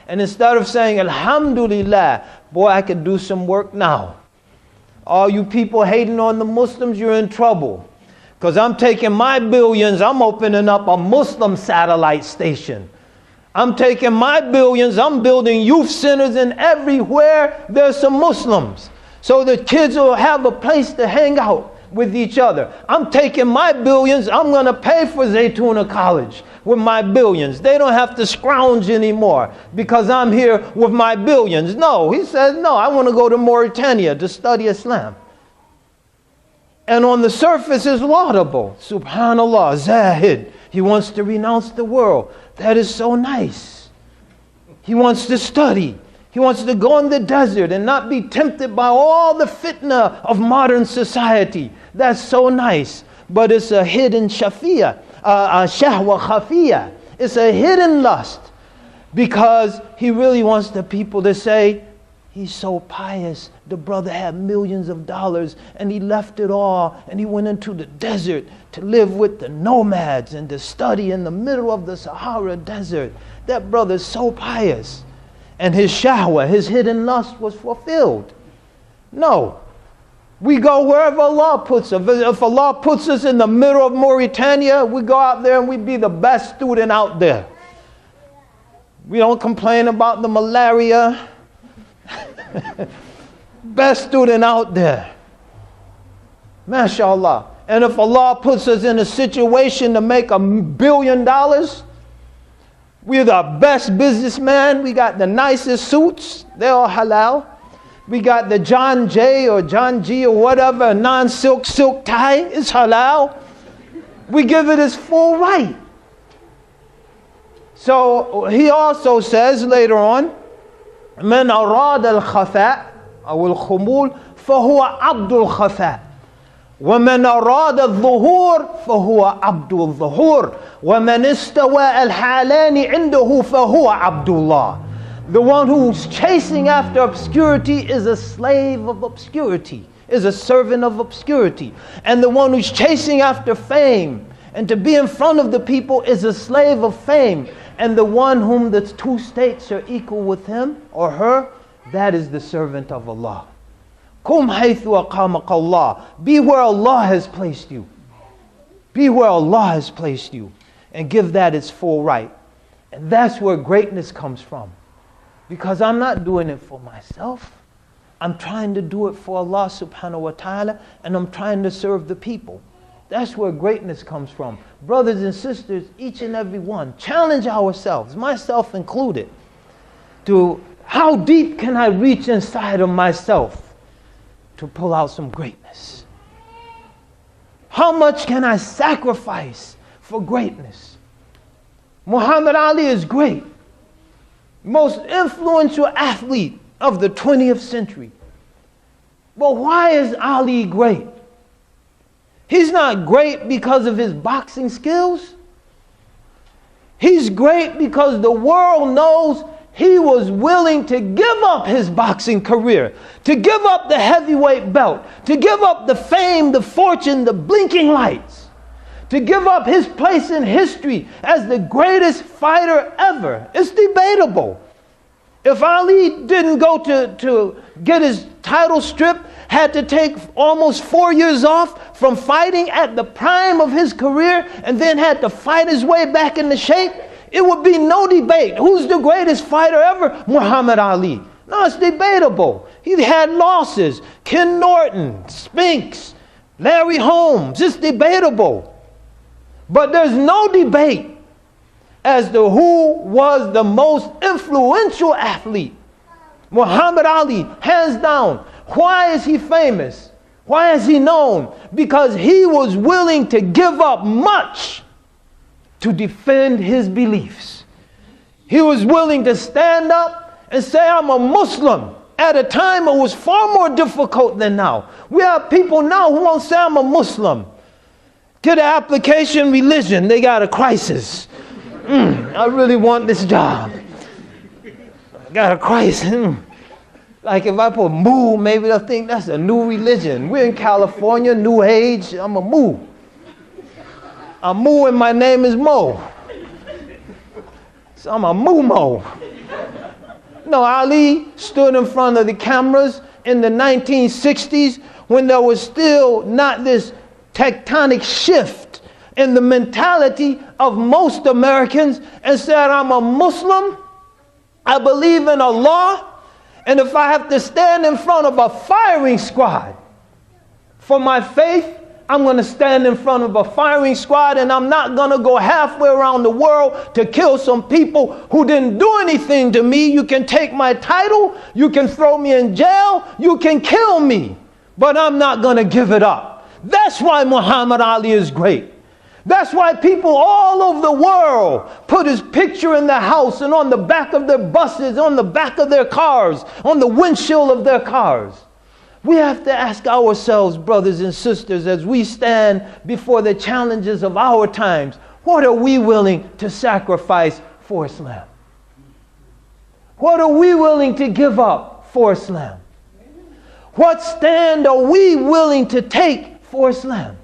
And instead of saying, Alhamdulillah, boy, I could do some work now. All you people hating on the Muslims, you're in trouble. Because I'm taking my billions, I'm opening up a Muslim satellite station. I'm taking my billions, I'm building youth centers, and everywhere there's some Muslims. So the kids will have a place to hang out with each other. I'm taking my billions, I'm going to pay for Zaytuna College with my billions. They don't have to scrounge anymore because I'm here with my billions. No, he says, no, I want to go to Mauritania to study Islam. And on the surface is laudable. Subhanallah, Zahid. He wants to renounce the world. That is so nice. He wants to study. He wants to go in the desert and not be tempted by all the fitna of modern society. That's so nice. But it's a hidden shahwa khafiyya. It's a hidden lust. Because he really wants the people to say, he's so pious. The brother had millions of dollars and he left it all and he went into the desert to live with the nomads and to study in the middle of the Sahara desert. That brother's so pious. And his shahwa, his hidden lust was fulfilled. No. We go wherever Allah puts us. If Allah puts us in the middle of Mauritania, we go out there and we be the best student out there. We don't complain about the malaria. Best student out there. MashaAllah. And if Allah puts us in a situation to make $1 billion, we're the best businessman. We got the nicest suits. They're all halal. We got the John J or John G or whatever, non-silk tie. It's halal. We give it its full right. So he also says later on, من أراد الخفاء أو الخمول فهو عبد الخفاء ومن أراد الظهور فهو عبد الظهور ومن استوى الحالان عنده فهو عبد الله. The one who's chasing after obscurity is a slave of obscurity, is a servant of obscurity. And the one who's chasing after fame and to be in front of the people is a slave of fame. And the one whom the two states are equal with him or her, that is the servant of Allah. Kum haythu aqamak Allah. Be where Allah has placed you. Be where Allah has placed you. And give that its full right. And that's where greatness comes from. Because I'm not doing it for myself. I'm trying to do it for Allah subhanahu wa ta'ala. And I'm trying to serve the people. That's where greatness comes from. Brothers and sisters, each and every one, challenge ourselves, myself included, to how deep can I reach inside of myself to pull out some greatness? How much can I sacrifice for greatness? Muhammad Ali is great. Most influential athlete of the 20th century. But why is Ali great? He's not great because of his boxing skills. He's great because the world knows he was willing to give up his boxing career, to give up the heavyweight belt, to give up the fame, the fortune, the blinking lights, to give up his place in history as the greatest fighter ever. It's debatable. If Ali didn't go to get his title stripped, had to take almost 4 years off from fighting at the prime of his career, and then had to fight his way back into shape, it would be no debate. Who's the greatest fighter ever? Muhammad Ali. No, it's debatable. He had losses. Ken Norton, Spinks, Larry Holmes. It's debatable. But there's no debate as to who was the most influential athlete. Muhammad Ali, hands down. Why is he famous? Why is he known? Because he was willing to give up much to defend his beliefs. He was willing to stand up and say, I'm a Muslim. At a time it was far more difficult than now. We have people now who won't say I'm a Muslim. Get an application, religion, they got a crisis. I really want this job. I got a crisis. Like if I put Moo, maybe they'll think that's a new religion. We're in California, New Age, I'm a Moo. I'm Moo and my name is Mo. So I'm a Moo Mo. No, Ali stood in front of the cameras in the 1960s when there was still not this tectonic shift in the mentality of most Americans, and said, I'm a Muslim, I believe in Allah, and if I have to stand in front of a firing squad for my faith, I'm going to stand in front of a firing squad, and I'm not going to go halfway around the world to kill some people who didn't do anything to me. You can take my title, you can throw me in jail, you can kill me, but I'm not going to give it up. That's why Muhammad Ali is great. That's why people all over the world put his picture in their house and on the back of their buses, on the back of their cars, on the windshield of their cars. We have to ask ourselves, brothers and sisters, as we stand before the challenges of our times, what are we willing to sacrifice for Islam? What are we willing to give up for Islam? What stand are we willing to take for Islam?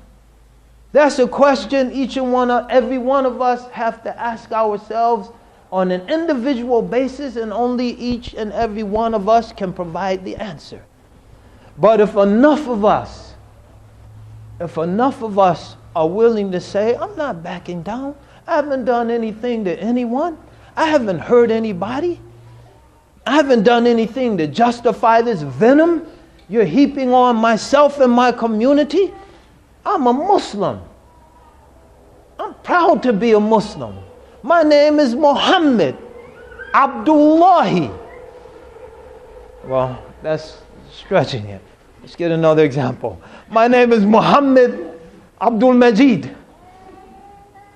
That's a question every one of us have to ask ourselves on an individual basis, and only each and every one of us can provide the answer. But if enough of us are willing to say, I'm not backing down, I haven't done anything to anyone, I haven't hurt anybody, I haven't done anything to justify this venom you're heaping on myself and my community, I'm a Muslim. I'm proud to be a Muslim. My name is Muhammad Abdullahi. Well, that's stretching it. Let's get another example. My name is Muhammad Abdul Majid.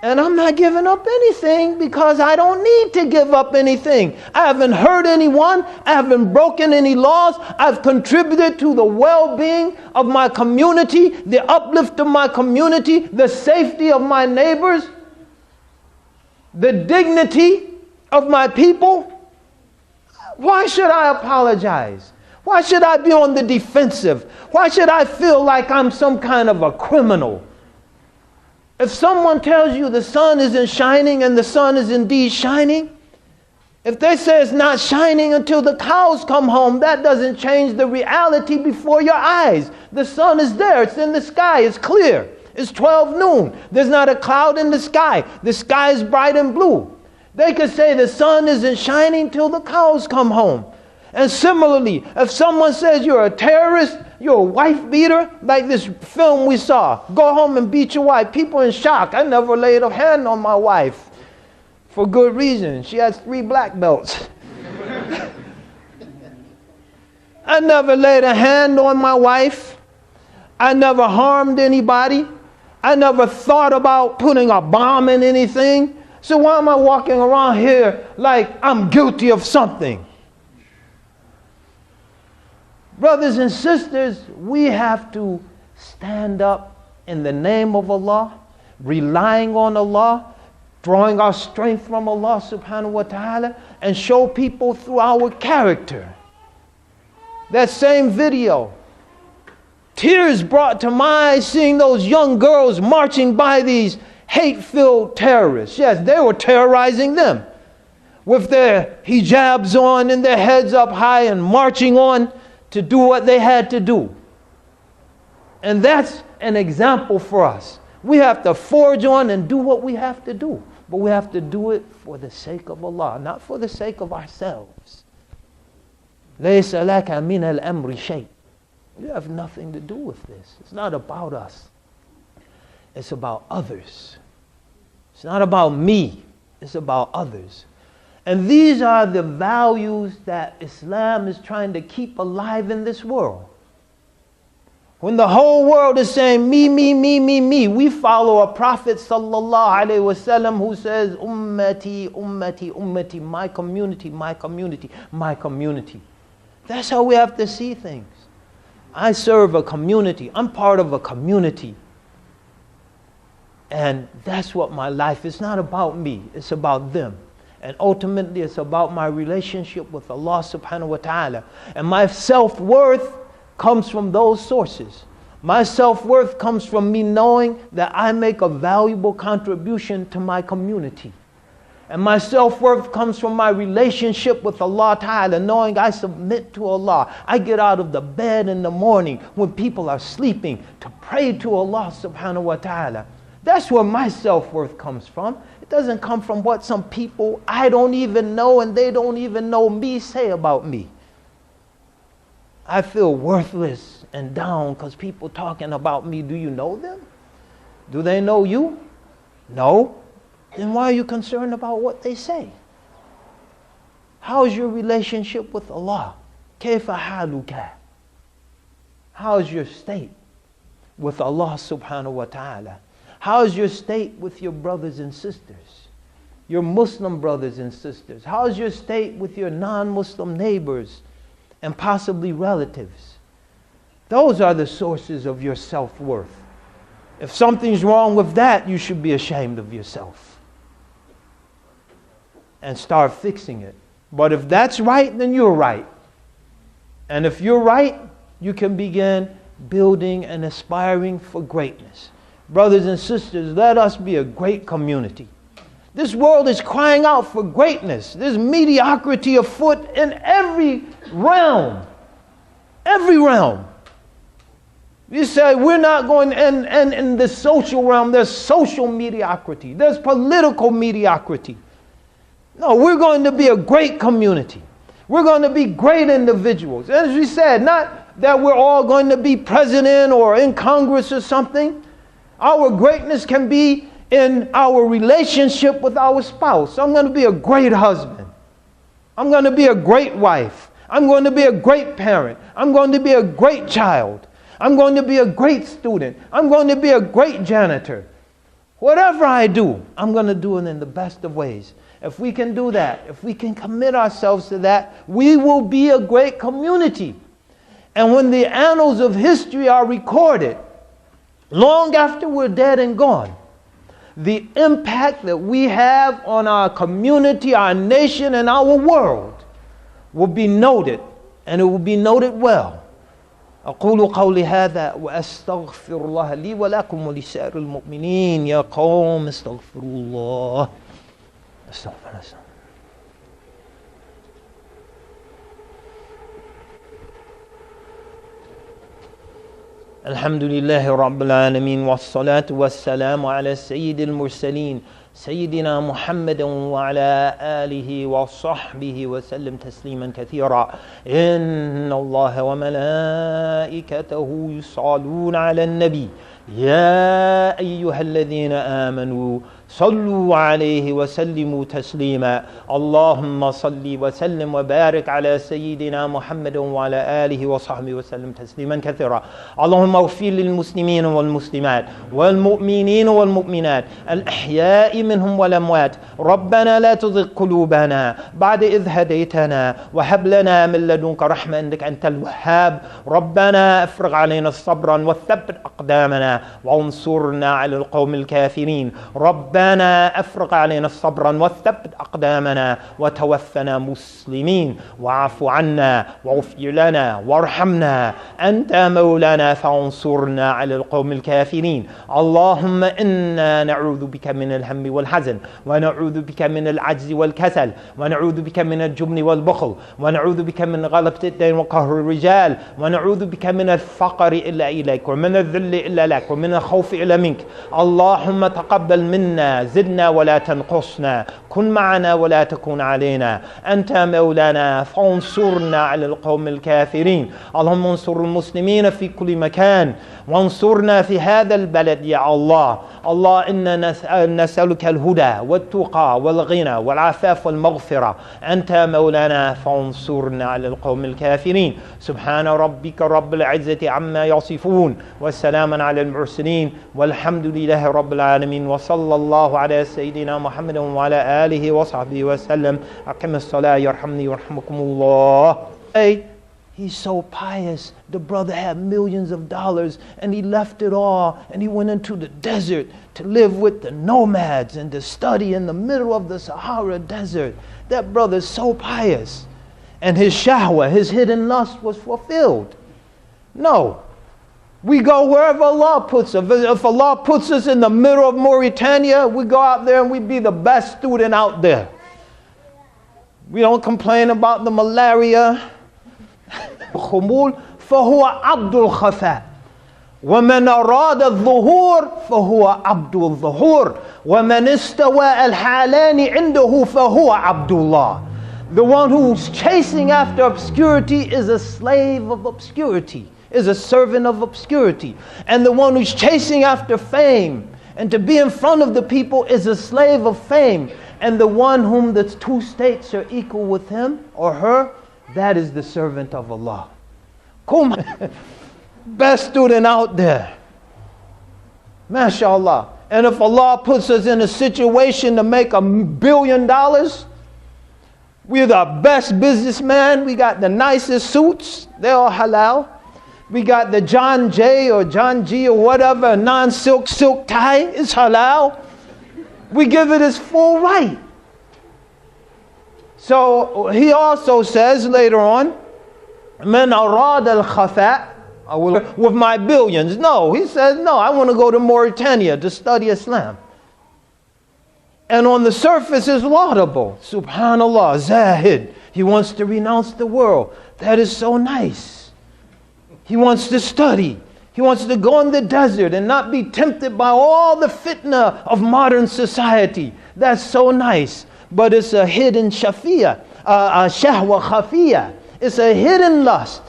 And I'm not giving up anything because I don't need to give up anything. I haven't hurt anyone. I haven't broken any laws. I've contributed to the well-being of my community, the uplift of my community, the safety of my neighbors, the dignity of my people. Why should I apologize? Why should I be on the defensive? Why should I feel like I'm some kind of a criminal? If someone tells you the sun isn't shining and the sun is indeed shining, if they say it's not shining until the cows come home, that doesn't change the reality before your eyes. The sun is there. It's in the sky. It's clear. It's 12 noon. There's not a cloud in the sky. The sky is bright and blue. They could say the sun isn't shining till the cows come home. And similarly, if someone says you're a terrorist, you're a wife beater, like this film we saw, go home and beat your wife. People in shock. I never laid a hand on my wife. For good reason. She has 3 black belts. I never laid a hand on my wife. I never harmed anybody. I never thought about putting a bomb in anything. So why am I walking around here like I'm guilty of something? Brothers and sisters, we have to stand up in the name of Allah, relying on Allah, drawing our strength from Allah subhanahu wa ta'ala, and show people through our character. That same video, tears brought to my eyes seeing those young girls marching by these hate-filled terrorists. Yes, they were terrorizing them with their hijabs on and their heads up high and marching on to do what they had to do. And that's an example for us. We have to forge on and do what we have to do. But we have to do it for the sake of Allah, not for the sake of ourselves. لَيْسَ لَكَ مِنَ الْأَمْرِ شَيْءٍ. You have nothing to do with this. It's not about us. It's about others. It's not about me. It's about others. And these are the values that Islam is trying to keep alive in this world. When the whole world is saying me, me, me, me, me, we follow a Prophet sallallahu alaihi wasallam who says ummati, ummati, ummati, my community, my community, my community. That's how we have to see things. I serve a community. I'm part of a community. And that's what my life is. It's not about me. It's about them. And ultimately, it's about my relationship with Allah subhanahu wa ta'ala. And my self-worth comes from those sources. My self-worth comes from me knowing that I make a valuable contribution to my community. And my self-worth comes from my relationship with Allah Ta'ala, knowing I submit to Allah. I get out of the bed in the morning when people are sleeping to pray to Allah Subhanahu wa Ta'ala. That's where my self-worth comes from. It doesn't come from what some people I don't even know and they don't even know me say about me. I feel worthless and down because people talking about me. Do you know them? Do they know you? No. Then why are you concerned about what they say? How is your relationship with Allah? Kayfa haluka? How is your state with Allah Subhanahu wa Ta'ala? How is your state with your brothers and sisters? Your Muslim brothers and sisters? How is your state with your non-Muslim neighbors and possibly relatives? Those are the sources of your self-worth. If something's wrong with that, you should be ashamed of yourself and start fixing it. But if that's right, then you're right. And if you're right, you can begin building and aspiring for greatness. Brothers and sisters, let us be a great community. This world is crying out for greatness. There's mediocrity afoot in every realm. Every realm. You say we're not going, and in the social realm, there's social mediocrity. There's political mediocrity. No, we're going to be a great community. We're going to be great individuals. As we said, not that we're all going to be president or in Congress or something. Our greatness can be in our relationship with our spouse. I'm going to be a great husband. I'm going to be a great wife. I'm going to be a great parent. I'm going to be a great child. I'm going to be a great student. I'm going to be a great janitor. Whatever I do, I'm going to do it in the best of ways. If we can do that, if we can commit ourselves to that, we will be a great community. And when the annals of history are recorded, long after we're dead and gone, the impact that we have on our community, our nation, and our world will be noted, and it will be noted well. أقول قولي هذا وأستغفر الله لي ولكم ولسائر المؤمنين يا قوم استغفروا الله استغفر الله. الحمد لله رب العالمين والصلاة والسلام على سيد المرسلين سيدنا محمد وعلى آله وصحبه وسلم تسليما كثيرا. إن الله وملائكته يصلون على النبي يا أيها الذين آمنوا صلوا عليه وسلموا تسليما. اللهم صل وسلم وبارك على سيدنا محمد وعلى آله وصحبه وسلم تسليما كثيرا. اللهم اغفر للمسلمين والمسلمات والمؤمنين والمؤمنات الأحياء منهم والأموات. ربنا لا تزغ قلوبنا بعد إذ هديتنا وهب لنا من لدنك رحمة إنك أنت الوهاب. ربنا افرغ علينا صبرا وثبت أقدامنا وانصرنا على القوم الكافرين. ربنا افرغ علينا صبرا وثبت أقدامنا وتوفنا مسلمين واعف عنا واغفر لنا وارحمنا أنت مولانا فانصرنا على القوم الكافرين. اللهم إنا نعوذ بك من الهم والحزن ونعوذ بك من العجز والكسل ونعوذ بك من الجبن والبخل ونعوذ بك من غلبة الدين وقهر الرجال ونعوذ بك من الفقر إلا إليك ومن الذل إلا لك ومن الخوف إلا منك. اللهم تقبل منا زدنا ولا تنقصنا كن معنا ولا تكن علينا أنت مولانا فانصرنا على القوم الكافرين. اللهم انصر المسلمين في كل مكان وانصرنا في هذا البلد يا الله. الله إنا نسألك الهدى والتقى والغنى والعفاف والمغفرة أنت مولانا فانصرنا على القوم الكافرين. سبحان ربك رب العزة عما يصفون والسلام على المرسلين والحمد لله رب العالمين وصلى الله على سيدنا محمد وعلى آله وصحبه وسلم. أقم الصلاة يرحمني ويرحمكم الله. He's so pious. The brother had millions of dollars and he left it all and he went into the desert to live with the nomads and to study in the middle of the Sahara desert. That brother is so pious. And his shahwa, his hidden lust was fulfilled. No. We go wherever Allah puts us. If Allah puts us in the middle of Mauritania, we go out there and we be the best student out there. We don't complain about the malaria. خمول فهو عبد الخفاء ومن أراد الظهور فهو عبد الظهور ومن استوى الحالان عنده فهو عبد الله. The one who's chasing after obscurity is a slave of obscurity, is a servant of obscurity. And the one who's chasing after fame and to be in front of the people is a slave of fame. And the one whom the two states are equal with him or her, that is the servant of Allah. Best student out there. MashaAllah. And if Allah puts us in a situation to make $1 billion, we're the best businessman. We got the nicest suits. They're all halal. We got the John J or John G or whatever, non-silk tie. It's halal. We give it its full right. So he also says later on, "Man arad al-khafa," with my billions. No, he says, no, I want to go to Mauritania to study Islam. And on the surface is laudable. Subhanallah, Zahid. He wants to renounce the world. That is so nice. He wants to study. He wants to go in the desert and not be tempted by all the fitna of modern society. That's so nice. But it's a hidden shahwa khafiyya. It's a hidden lust.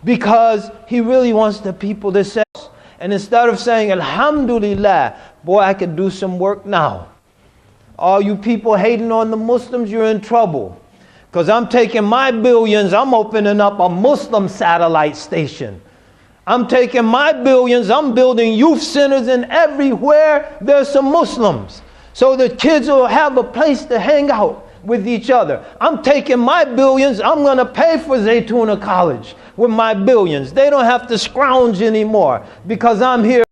Because he really wants the people to say, and instead of saying, Alhamdulillah, boy, I could do some work now. All you people hating on the Muslims, you're in trouble. Because I'm taking my billions, I'm opening up a Muslim satellite station. I'm taking my billions, I'm building youth centers, and everywhere there's some Muslims. So the kids will have a place to hang out with each other. I'm taking my billions, I'm going to pay for Zaytuna College with my billions. They don't have to scrounge anymore because I'm here.